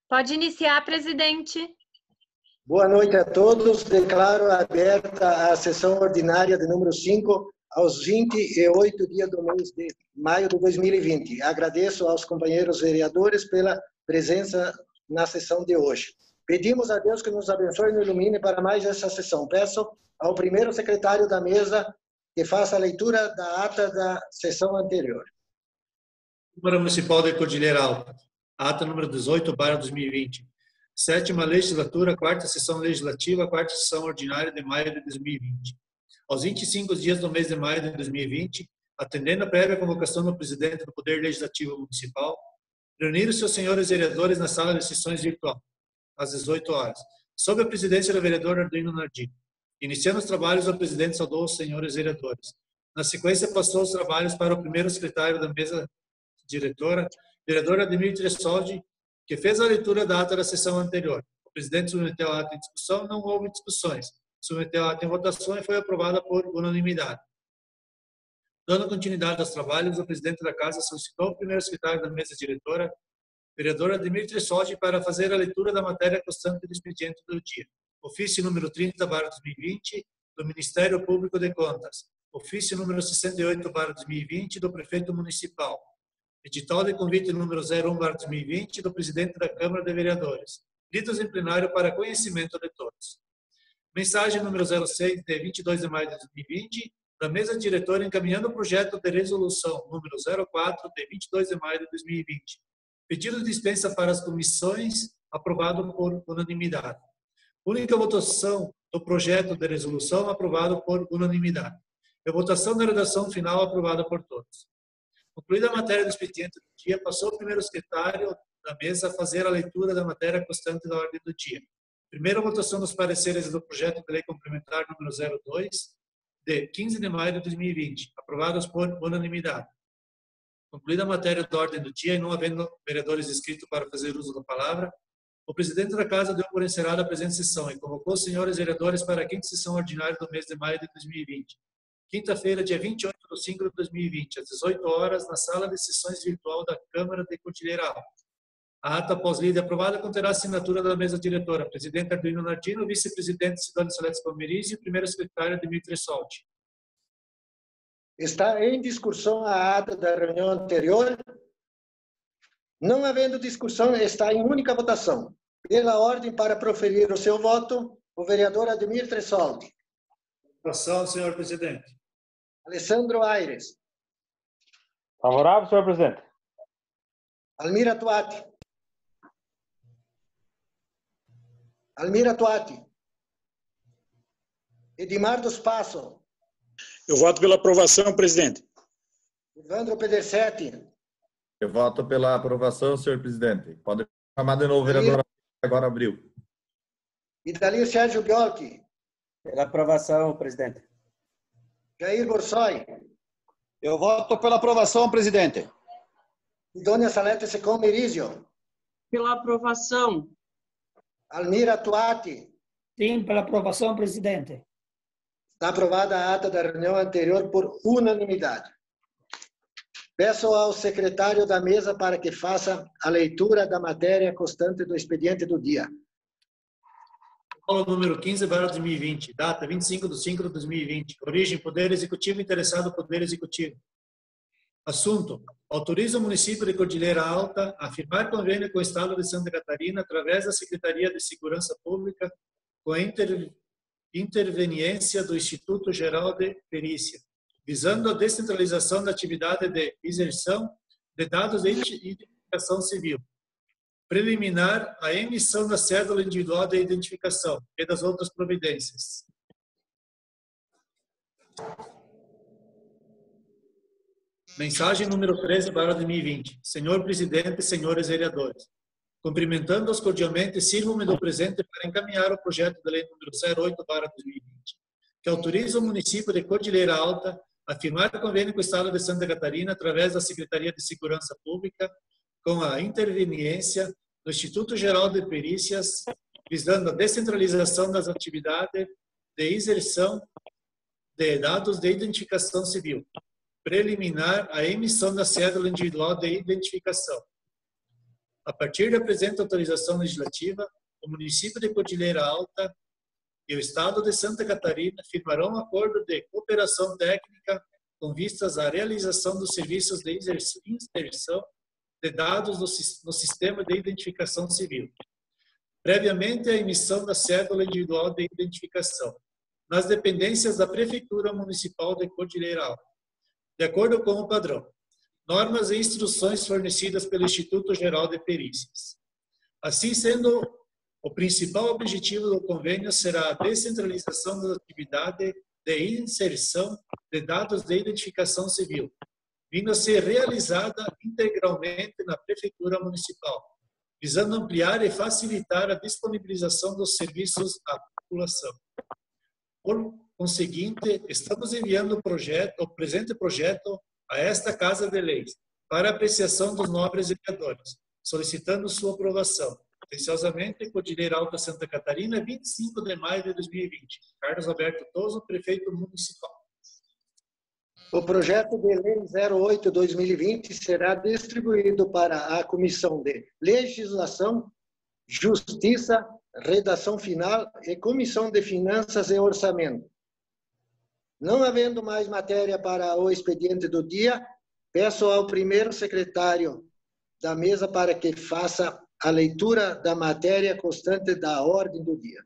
Pode iniciar, presidente. Boa noite a todos. Declaro aberta a sessão ordinária de número 5, aos 28 dias do mês de maio de 2020. Agradeço aos companheiros vereadores pela presença na sessão de hoje. Pedimos a Deus que nos abençoe e nos ilumine para mais essa sessão. Peço ao primeiro secretário da mesa que faça a leitura da ata da sessão anterior. Câmara Municipal de Cordilheira Alta, ata número 18/2020. Sétima legislatura, quarta sessão legislativa, quarta sessão ordinária de maio de 2020. Aos 25 dias do mês de maio de 2020, atendendo a prévia convocação do presidente do Poder Legislativo Municipal, reuniram-se os senhores vereadores na sala de sessões virtual, às 18 horas, sob a presidência do vereador Arduino Nardini. Iniciando os trabalhos, o presidente saudou os senhores vereadores. Na sequência, passou os trabalhos para o primeiro secretário da mesa diretora, vereador Ademir Tressoldi, que fez a leitura da ata da sessão anterior. O presidente submeteu a ata em discussão, não houve discussões. Submeteu a ata em votação e foi aprovada por unanimidade. Dando continuidade aos trabalhos, o presidente da Casa solicitou ao primeiro secretário da mesa diretora, vereador Ademir Tressoldi, para fazer a leitura da matéria constante do expediente do dia. Ofício número 30/2020, do Ministério Público de Contas. Ofício número 68/2020, do Prefeito Municipal. Edital de convite número 01/2020, do Presidente da Câmara de Vereadores. Lidos em plenário para conhecimento de todos. Mensagem número 06, de 22 de maio de 2020, da mesa diretora encaminhando o projeto de resolução número 04, de 22 de maio de 2020. Pedido de dispensa para as comissões, aprovado por unanimidade. Única votação do projeto de resolução, aprovado por unanimidade. E votação da redação final, aprovada por todos. Concluída a matéria do expediente do dia, passou o primeiro secretário da mesa a fazer a leitura da matéria constante da ordem do dia. Primeira votação dos pareceres do projeto de lei complementar número 02, de 15 de maio de 2020, aprovados por unanimidade. Concluída a matéria da ordem do dia e não havendo vereadores inscritos para fazer uso da palavra, o presidente da Casa deu por encerrada a presente sessão e convocou os senhores vereadores para a quinta sessão ordinária do mês de maio de 2020. Quinta-feira, dia 28/5 de 2020, às 18 horas, na sala de sessões virtual da Câmara de Cordilheira Alta. A ata pós-lida aprovada conterá a assinatura da mesa diretora, presidente Arduino Nardino, vice-presidente Sidônio Saletes Palmerizi e o primeiro secretário Ademir Tressoldi. Está em discussão a ata da reunião anterior. Não havendo discussão, está em única votação. Pela ordem para proferir o seu voto, o vereador Ademir Tressoldi. Votação, senhor presidente. Alessandro Aires. Favorável, senhor presidente. Almira Tuati. Almira Tuati. Edmar dos Passos. Eu voto pela aprovação, presidente. Evandro Pedersetti. Eu voto pela aprovação, senhor presidente. Pode chamar de novo o vereador agora abriu. Idalio Sérgio Biolchi. Pela aprovação, presidente. Jair Borsoi. Eu voto pela aprovação, presidente. Sidônia Saletes Secom Merizio. Pela aprovação. Almira Tuati. Sim, pela aprovação, presidente. Está aprovada a ata da reunião anterior por unanimidade. Peço ao secretário da mesa para que faça a leitura da matéria constante do expediente do dia. Protocolo número 15/2020, data 25/5/2020. Origem: Poder Executivo interessado Poder Executivo. Assunto: autoriza o município de Cordilheira Alta a firmar convênio com o Estado de Santa Catarina através da Secretaria de Segurança Pública com a interveniência do Instituto Geral de Perícia, visando a descentralização da atividade de inserção de dados de identificação civil. Preliminar, a emissão da cédula individual de identificação e das outras providências. Mensagem número 13/2020. Senhor presidente, senhores vereadores. Cumprimentando-os cordialmente, sirvo-me do presente para encaminhar o projeto de lei número 08/2020, que autoriza o município de Cordilheira Alta a firmar convênio com o Estado de Santa Catarina através da Secretaria de Segurança Pública com a interveniência do Instituto Geral de Perícias, visando a descentralização das atividades de inserção de dados de identificação civil. Preliminar, a emissão da cédula individual de identificação. A partir da presente autorização legislativa, o município de Cordilheira Alta e o Estado de Santa Catarina firmarão um acordo de cooperação técnica com vistas à realização dos serviços de inserção de dados no sistema de identificação civil, previamente à emissão da cédula individual de identificação, nas dependências da Prefeitura Municipal de Cordilheira Alta, de acordo com o padrão, normas e instruções fornecidas pelo Instituto Geral de Perícias. Assim sendo, o principal objetivo do convênio será a descentralização da atividade de inserção de dados de identificação civil, vindo a ser realizada integralmente na Prefeitura Municipal, visando ampliar e facilitar a disponibilização dos serviços à população. Por conseguinte, estamos enviando o presente projeto a esta Casa de Leis para apreciação dos nobres vereadores, solicitando sua aprovação. Atenciosamente, Cordilheira Alta, Santa Catarina, 25 de maio de 2020. Carlos Alberto Toso, prefeito municipal. O projeto de lei 08/2020 será distribuído para a Comissão de Legislação, Justiça, Redação Final e Comissão de Finanças e Orçamento. Não havendo mais matéria para o expediente do dia, peço ao primeiro secretário da mesa para que faça a leitura da matéria constante da ordem do dia.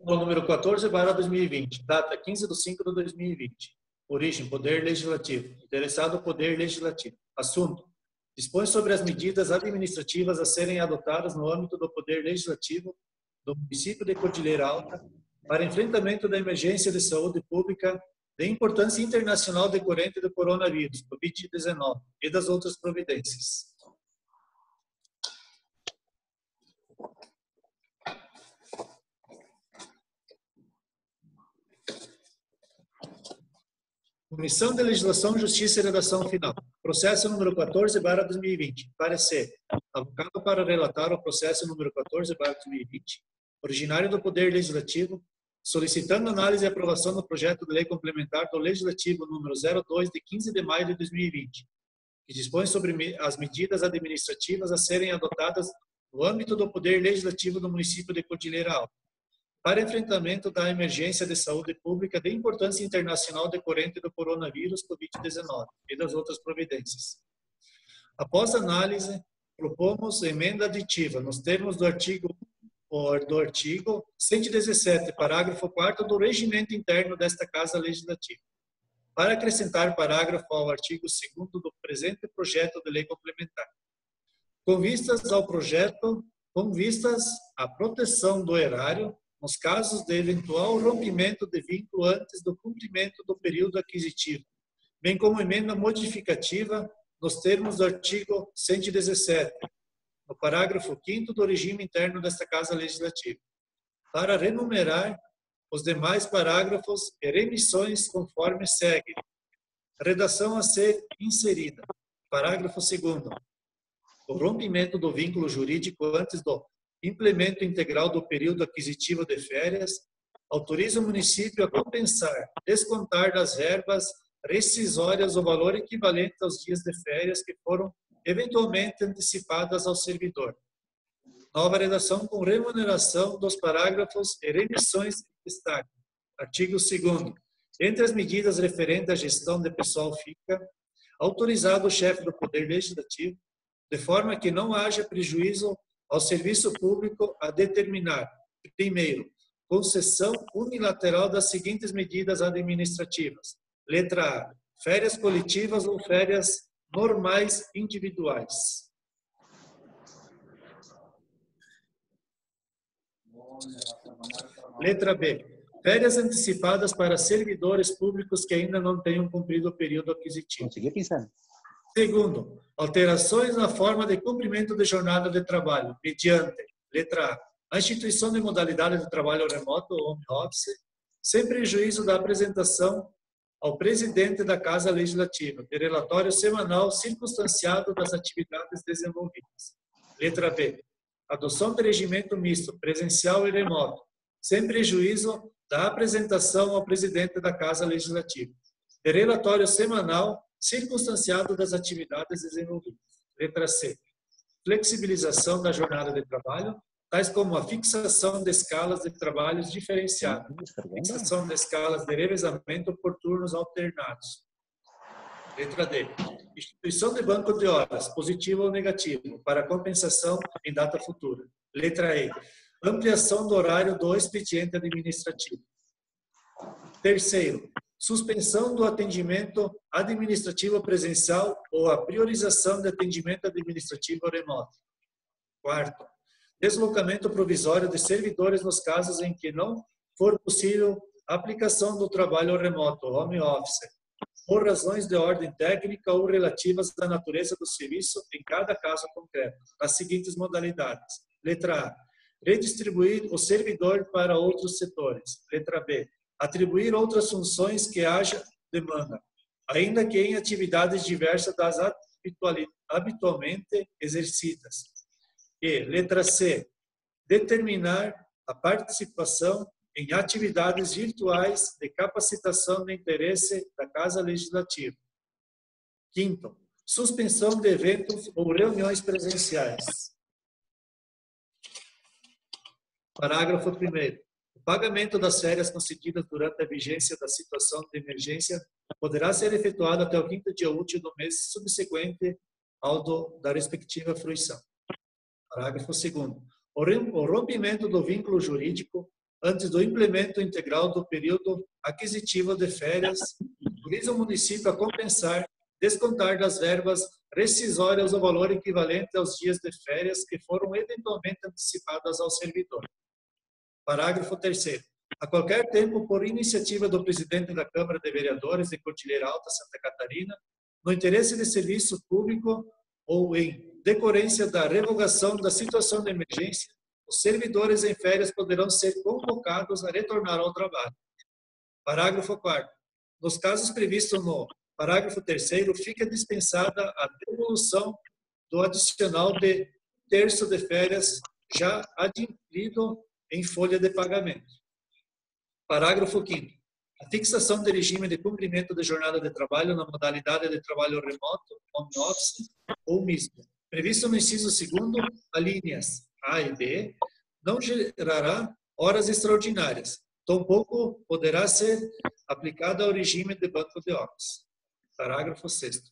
O número 14/2020, data 15/5/2020. Origem, Poder Legislativo. Interessado, Poder Legislativo. Assunto, dispõe sobre as medidas administrativas a serem adotadas no âmbito do Poder Legislativo do município de Cordilheira Alta para enfrentamento da emergência de saúde pública de importância internacional decorrente do coronavírus, Covid-19, e das outras providências. Comissão de Legislação, Justiça e Redação Final. Processo número 14/2020. Parecer. Avocado para relatar o processo número 14/2020, originário do Poder Legislativo, solicitando análise e aprovação do projeto de lei complementar do Legislativo número 02, de 15 de maio de 2020, que dispõe sobre as medidas administrativas a serem adotadas no âmbito do Poder Legislativo do município de Cordilheira Alta, para enfrentamento da emergência de saúde pública de importância internacional decorrente do coronavírus Covid-19 e das outras providências. Após análise, propomos emenda aditiva nos termos do artigo 117, parágrafo 4º do regimento interno desta Casa Legislativa, para acrescentar parágrafo ao artigo 2º do presente projeto de lei complementar. Com vistas à proteção do erário, nos casos de eventual rompimento de vínculo antes do cumprimento do período aquisitivo, bem como emenda modificativa nos termos do artigo 117, no parágrafo 5º do regime interno desta Casa Legislativa, para renumerar os demais parágrafos e remissões conforme segue. Redação a ser inserida. Parágrafo 2º. O rompimento do vínculo jurídico antes do implemento integral do período aquisitivo de férias autoriza o município a compensar, descontar das verbas rescisórias o valor equivalente aos dias de férias que foram eventualmente antecipadas ao servidor. Nova redação com remuneração dos parágrafos e remissões em destaque. Artigo 2º. Entre as medidas referentes à gestão de pessoal fica autorizado o chefe do Poder Legislativo, de forma que não haja prejuízo ao serviço público, a determinar, primeiro, concessão unilateral das seguintes medidas administrativas. Letra A. Férias coletivas ou férias normais individuais. Letra B. Férias antecipadas para servidores públicos que ainda não tenham cumprido o período aquisitivo. Consegui pensar. Segundo, alterações na forma de cumprimento de jornada de trabalho, mediante, letra A, a instituição de modalidade de trabalho remoto ou home office, sem prejuízo da apresentação ao presidente da Casa Legislativa de relatório semanal circunstanciado das atividades desenvolvidas. Letra B, adoção de regimento misto, presencial e remoto, sem prejuízo da apresentação ao presidente da Casa Legislativa de relatório semanal circunstanciado das atividades desenvolvidas. Letra C. flexibilização da jornada de trabalho, tais como a fixação de escalas de trabalhos diferenciadas, fixação de escalas de revezamento por turnos alternados. Letra D. Instituição de banco de horas, positivo ou negativo, para compensação em data futura. Letra E. Ampliação do horário do expediente administrativo. Terceiro, suspensão do atendimento administrativo presencial ou a priorização de atendimento administrativo remoto. Quarto, deslocamento provisório de servidores nos casos em que não for possível a aplicação do trabalho remoto, home office, por razões de ordem técnica ou relativas à natureza do serviço em cada caso concreto, nas seguintes modalidades. Letra A. Redistribuir o servidor para outros setores. Letra B. Atribuir outras funções que haja demanda, ainda que em atividades diversas das habitualmente exercidas. E, letra C. Determinar a participação em atividades virtuais de capacitação de interesse da Casa Legislativa. Quinto, suspensão de eventos ou reuniões presenciais. Parágrafo 1º. O pagamento das férias concedidas durante a vigência da situação de emergência poderá ser efetuado até o 5º dia útil do mês subsequente ao da respectiva fruição. Parágrafo 2º. O rompimento do vínculo jurídico antes do implemento integral do período aquisitivo de férias, autoriza o município a compensar, descontar das verbas rescisórias o valor equivalente aos dias de férias que foram eventualmente antecipadas ao servidor. Parágrafo 3º. A qualquer tempo, por iniciativa do presidente da Câmara de Vereadores de Cordilheira Alta, Santa Catarina, no interesse de serviço público ou em decorrência da revogação da situação de emergência, os servidores em férias poderão ser convocados a retornar ao trabalho. Parágrafo 4º. Nos casos previstos no parágrafo 3º, fica dispensada a devolução do adicional de terço de férias já adquirido em folha de pagamento. Parágrafo 5º. A fixação de regime de cumprimento de jornada de trabalho na modalidade de trabalho remoto, home office ou misto, previsto no inciso 2º, alíneas A e B, não gerará horas extraordinárias, tampouco poderá ser aplicada ao regime de banco de horas. Parágrafo 6º.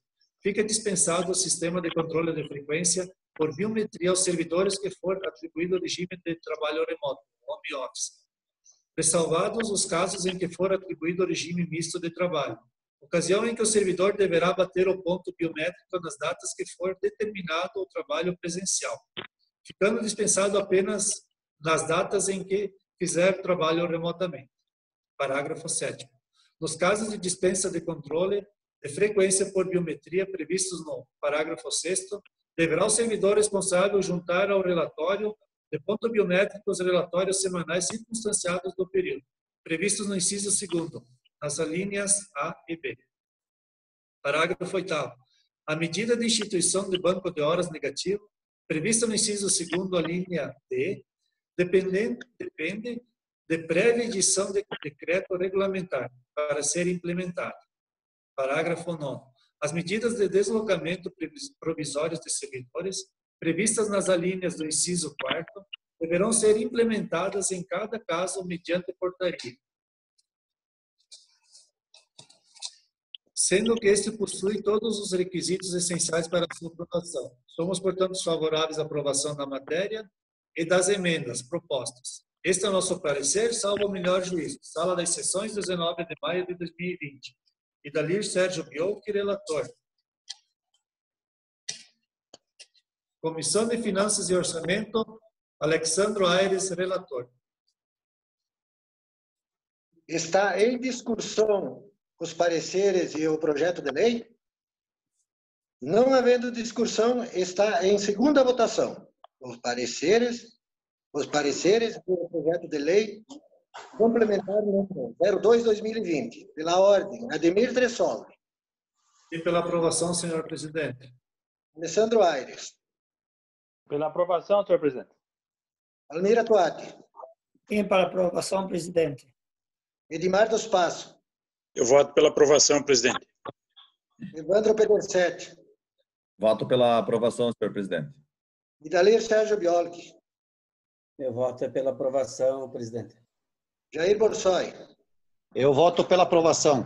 Fica dispensado o sistema de controle de frequência por biometria aos servidores que for atribuído o regime de trabalho remoto, home office, ressalvados os casos em que for atribuído o regime misto de trabalho, ocasião em que o servidor deverá bater o ponto biométrico nas datas que for determinado o trabalho presencial, ficando dispensado apenas nas datas em que fizer trabalho remotamente. Parágrafo 7º. Nos casos de dispensa de controle de frequência por biometria previstos no parágrafo 6º, deverá o servidor responsável juntar ao relatório de ponto biométrico os relatórios semanais circunstanciados do período, previstos no inciso 2º, nas alíneas A e B. Parágrafo 8º. A medida de instituição de banco de horas negativo, prevista no inciso 2º, a linha D, depende de prévia edição de decreto regulamentar para ser implementado. Parágrafo 9º. As medidas de deslocamento provisórios de servidores, previstas nas alíneas do inciso 4º, deverão ser implementadas em cada caso mediante portaria, sendo que este possui todos os requisitos essenciais para a sua aprovação. Somos, portanto, favoráveis à aprovação da matéria e das emendas propostas. Este é o nosso parecer, salvo o melhor juízo. Sala das Sessões, 19 de maio de 2020. Idalir Sérgio Biolchi, relator. Comissão de Finanças e Orçamento, Alexandro Aires, relator. Está em discussão os pareceres e o projeto de lei? Não havendo discussão, está em segunda votação. Os pareceres do projeto de lei complementar número 02/2020, pela ordem, Ademir Tressol. E pela aprovação, senhor presidente. Alessandro Aires. Pela aprovação, senhor presidente. Almira Toati. E para aprovação, presidente. Edmar dos Passos. Eu voto pela aprovação, presidente. Evandro Pedersete. Voto pela aprovação, senhor presidente. Idalir Sérgio Biolchi. Eu voto pela aprovação, presidente. Jair Borsoi. Eu voto pela aprovação.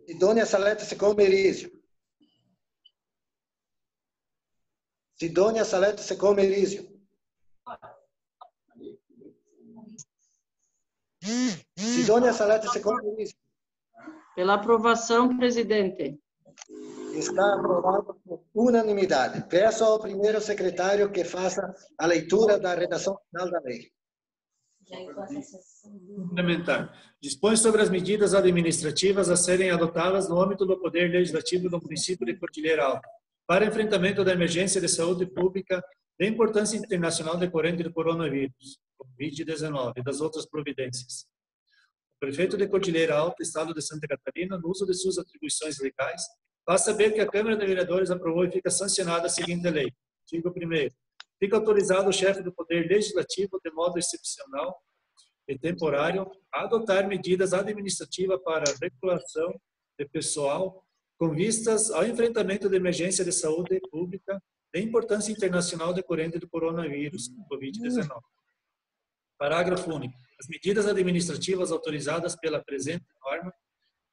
Sidônia Salete Secom Merizio. Sidônia Salete Secom Merizio. Sidônia Salete Secom Merizio. Pela aprovação, presidente. Está aprovado por unanimidade. Peço ao primeiro secretário que faça a leitura da redação final da lei. Complementar. Dispõe sobre as medidas administrativas a serem adotadas no âmbito do Poder Legislativo do município de Cordilheira Alta para enfrentamento da emergência de saúde pública de importância internacional decorrente do coronavírus, Covid-19, e das outras providências. O prefeito de Cordilheira Alta, Estado de Santa Catarina, no uso de suas atribuições legais, faz saber que a Câmara de Vereadores aprovou e fica sancionada a seguinte lei. Artigo 1º. Fica autorizado o chefe do Poder Legislativo, de modo excepcional e temporário, a adotar medidas administrativas para a regulação de pessoal com vistas ao enfrentamento da emergência de saúde pública de importância internacional decorrente do coronavírus, Covid-19. Parágrafo único. As medidas administrativas autorizadas pela presente norma,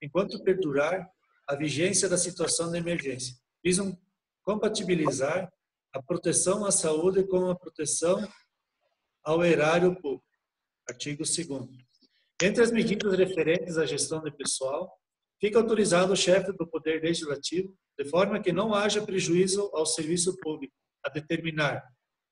enquanto perdurar a vigência da situação de emergência, visam compatibilizar a proteção à saúde com a proteção ao erário público. Artigo 2º. Entre as medidas referentes à gestão de pessoal, fica autorizado o chefe do Poder Legislativo, de forma que não haja prejuízo ao serviço público, a determinar,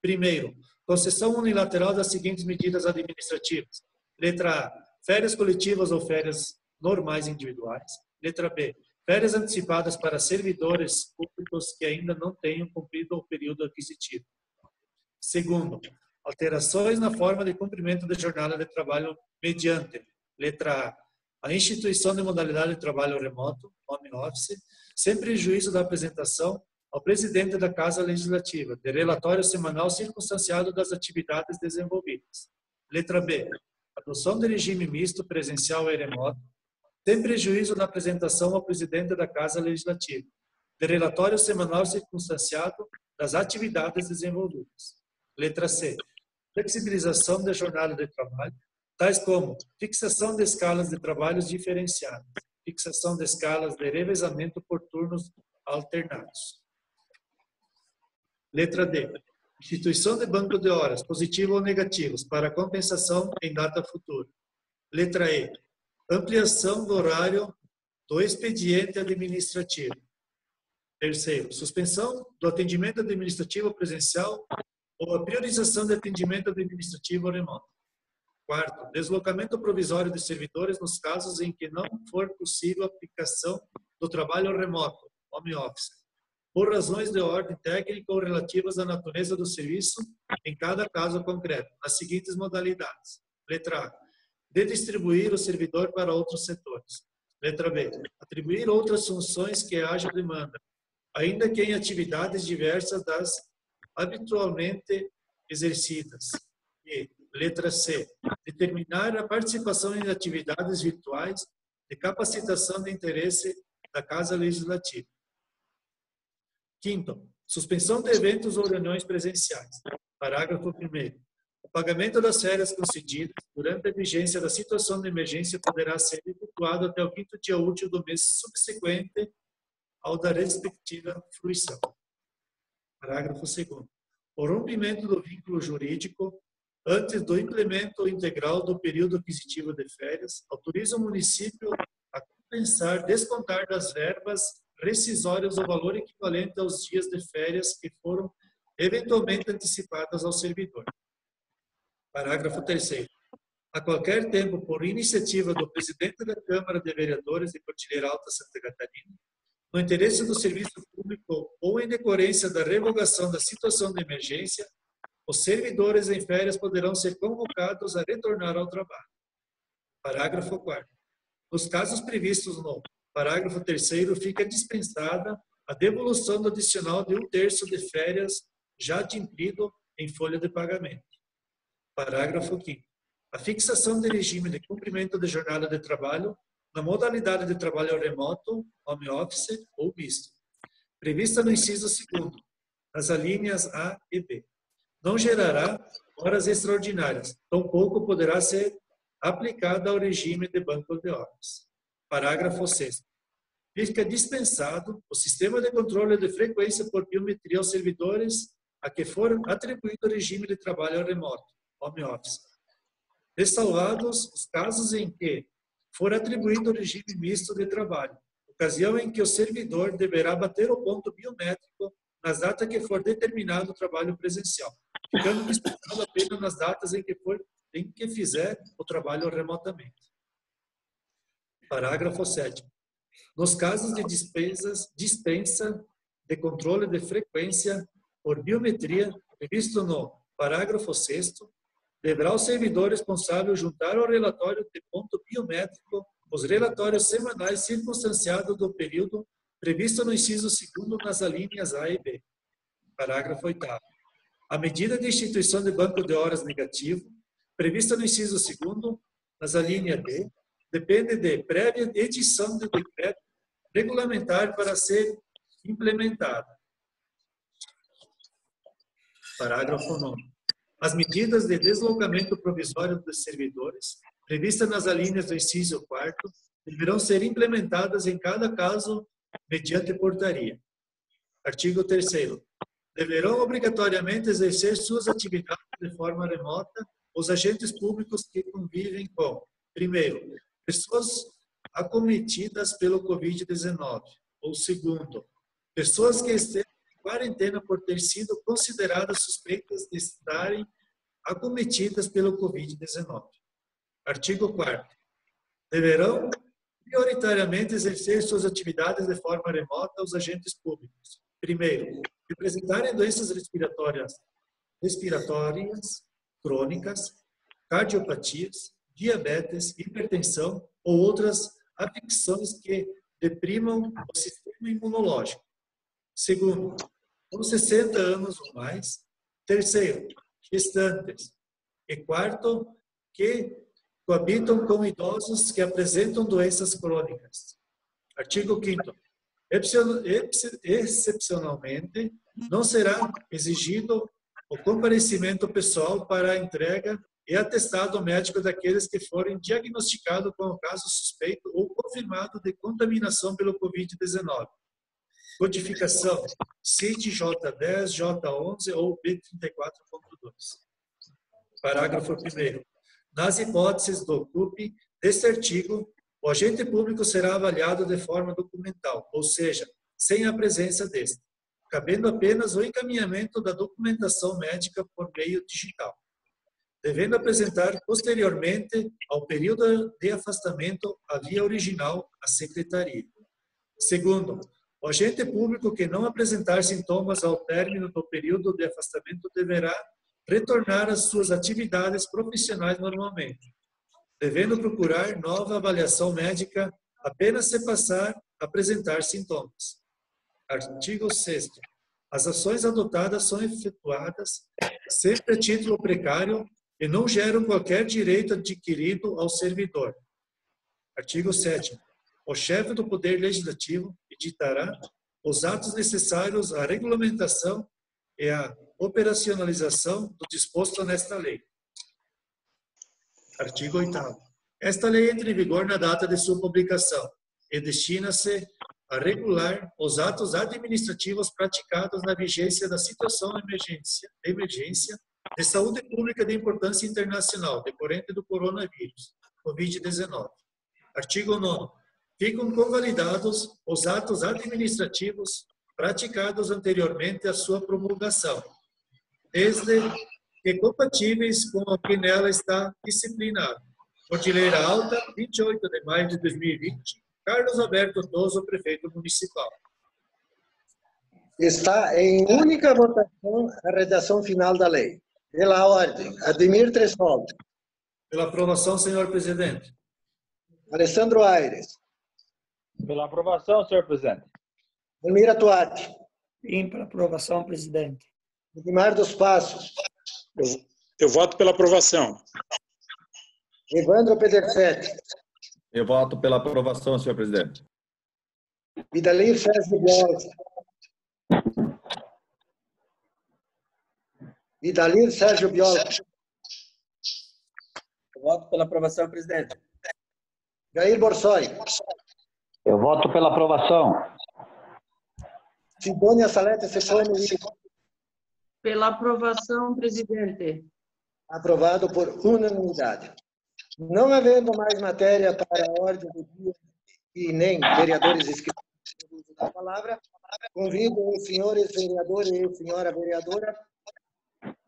primeiro, concessão unilateral das seguintes medidas administrativas. Letra A, férias coletivas ou férias normais individuais. Letra B, férias antecipadas para servidores públicos que ainda não tenham cumprido o período aquisitivo. Segundo, alterações na forma de cumprimento da jornada de trabalho mediante, letra A instituição de modalidade de trabalho remoto, home office, sem prejuízo da apresentação ao presidente da Casa Legislativa, de relatório semanal circunstanciado das atividades desenvolvidas. Letra B, adoção de regime misto presencial e remoto, sem prejuízo da apresentação ao presidente da Casa Legislativa, de relatório semanal circunstanciado das atividades desenvolvidas. Letra C, flexibilização da jornada de trabalho, tais como fixação de escalas de trabalhos diferenciadas, fixação de escalas de revezamento por turnos alternados. Letra D, instituição de banco de horas, positivo ou negativos, para compensação em data futura. Letra E, ampliação do horário do expediente administrativo. Terceiro, suspensão do atendimento administrativo presencial ou a priorização de atendimento administrativo remoto. Quarto, deslocamento provisório de servidores nos casos em que não for possível a aplicação do trabalho remoto, home office, por razões de ordem técnica ou relativas à natureza do serviço em cada caso concreto, nas seguintes modalidades. Letra A, de distribuir o servidor para outros setores. Letra B, atribuir outras funções que haja demanda, ainda que em atividades diversas das habitualmente exercidas. E, letra C, determinar a participação em atividades virtuais de capacitação de interesse da Casa Legislativa. Quinto, suspensão de eventos ou reuniões presenciais. Parágrafo 1º. O pagamento das férias concedidas durante a vigência da situação de emergência poderá ser efetuado até o 5º dia útil do mês subsequente ao da respectiva fruição. Parágrafo 2º. O rompimento do vínculo jurídico antes do implemento integral do período aquisitivo de férias, autoriza o município a compensar, descontar das verbas rescisórias o valor equivalente aos dias de férias que foram eventualmente antecipadas ao servidor. Parágrafo 3º. A qualquer tempo, por iniciativa do presidente da Câmara de Vereadores de Cordilheira Alta, Santa Catarina, no interesse do serviço público ou em decorrência da revogação da situação de emergência, os servidores em férias poderão ser convocados a retornar ao trabalho. Parágrafo 4º. Nos casos previstos no parágrafo 3º, fica dispensada a devolução do adicional de 1/3 de férias já adimplido em folha de pagamento. Parágrafo 5º. A fixação de regime de cumprimento de jornada de trabalho na modalidade de trabalho remoto, home office ou misto. prevista no inciso 2º, nas alíneas A e B. Não gerará horas extraordinárias, tampouco poderá ser aplicada ao regime de banco de horas. Parágrafo 6º. Fica dispensado o sistema de controle de frequência por biometria aos servidores a que for atribuído o regime de trabalho remoto, home office, ressalvados os casos em que for atribuído o regime misto de trabalho, ocasião em que o servidor deverá bater o ponto biométrico nas datas que for determinado o trabalho presencial, ficando dispensado apenas nas datas em que fizer o trabalho remotamente. Parágrafo 7º. Nos casos de dispensa de controle de frequência por biometria, previsto no parágrafo 6º, deverá o servidor responsável juntar ao relatório de ponto biométrico os relatórios semanais circunstanciados do período previsto no inciso 2º nas alíneas A e B. Parágrafo 8º. A medida de instituição de banco de horas negativo, prevista no inciso 2º nas alíneas B, depende de prévia edição de decreto regulamentar para ser implementada. Parágrafo 9. As medidas de deslocamento provisório dos servidores, previstas nas alíneas do inciso 4º, deverão ser implementadas em cada caso mediante portaria. Artigo 3º. Deverão obrigatoriamente exercer suas atividades de forma remota os agentes públicos que convivem com, primeiro, pessoas acometidas pelo Covid-19, ou segundo, pessoas que estejam em quarentena por ter sido consideradas suspeitas de estarem acometidas pelo Covid-19. Artigo 4º. Deverão prioritariamente exercer suas atividades de forma remota os agentes públicos. Primeiro, que apresentarem doenças respiratórias crônicas, cardiopatias, diabetes, hipertensão ou outras afecções que deprimam o sistema imunológico. Segundo, com 60 anos ou mais. Terceiro, gestantes. E quarto, que coabitam com idosos que apresentam doenças crônicas. Artigo 5º. Excepcionalmente, não será exigido o comparecimento pessoal para a entrega e atestado médico daqueles que forem diagnosticados com o caso suspeito ou confirmado de contaminação pelo Covid-19. Codificação CID J10, J11 ou B34.2. Parágrafo 1º. Nas hipóteses do CUP deste artigo, o agente público será avaliado de forma documental, ou seja, sem a presença deste, cabendo apenas o encaminhamento da documentação médica por meio digital, devendo apresentar posteriormente ao período de afastamento a via original à Secretaria. Segundo, o agente público que não apresentar sintomas ao término do período de afastamento deverá retornar às suas atividades profissionais normalmente, devendo procurar nova avaliação médica apenas se passar a apresentar sintomas. Artigo 6º. As ações adotadas são efetuadas sempre a título precário e não geram qualquer direito adquirido ao servidor. Artigo 7º. O chefe do Poder Legislativo editará os atos necessários à regulamentação e à operacionalização do disposto nesta lei. Artigo 8º. Esta lei entra em vigor na data de sua publicação e destina-se a regular os atos administrativos praticados na vigência da situação de emergência de saúde pública de importância internacional decorrente do coronavírus, Covid-19. Artigo 9º. Ficam convalidados os atos administrativos praticados anteriormente à sua promulgação, desde que compatíveis com o que nela está disciplinado. Cordilheira Alta, 28 de maio de 2020, Carlos Alberto Toso, prefeito municipal. Está em única votação a redação final da lei. Pela ordem, Ademir Tresol. Pela aprovação, senhor presidente. Alessandro Aires. Pela aprovação, senhor presidente. Elmira Tuati. Sim, para aprovação, presidente. Edmar dos Passos. Eu voto pela aprovação. Evandro Pedersetti. Eu voto pela aprovação, senhor presidente. Vidalir César Bianchi. Idalir Sérgio Biolco. Eu voto pela aprovação, presidente. Jair Borsoi. Eu voto pela aprovação. Sidônia Salete Cefone. Pela aprovação, presidente. Aprovado por unanimidade. Não havendo mais matéria para a ordem do dia e nem vereadores inscritos no uso da palavra, convido os senhores vereadores e a senhora vereadora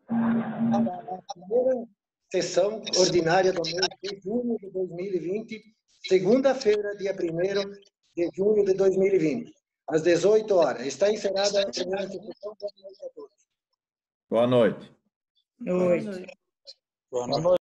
para a primeira sessão ordinária do mês de junho de 2020, segunda-feira, dia 1º de junho de 2020, às 18 horas. Está encerrada a primeira sessão. Boa noite a todos. Boa noite. Boa noite. Boa noite.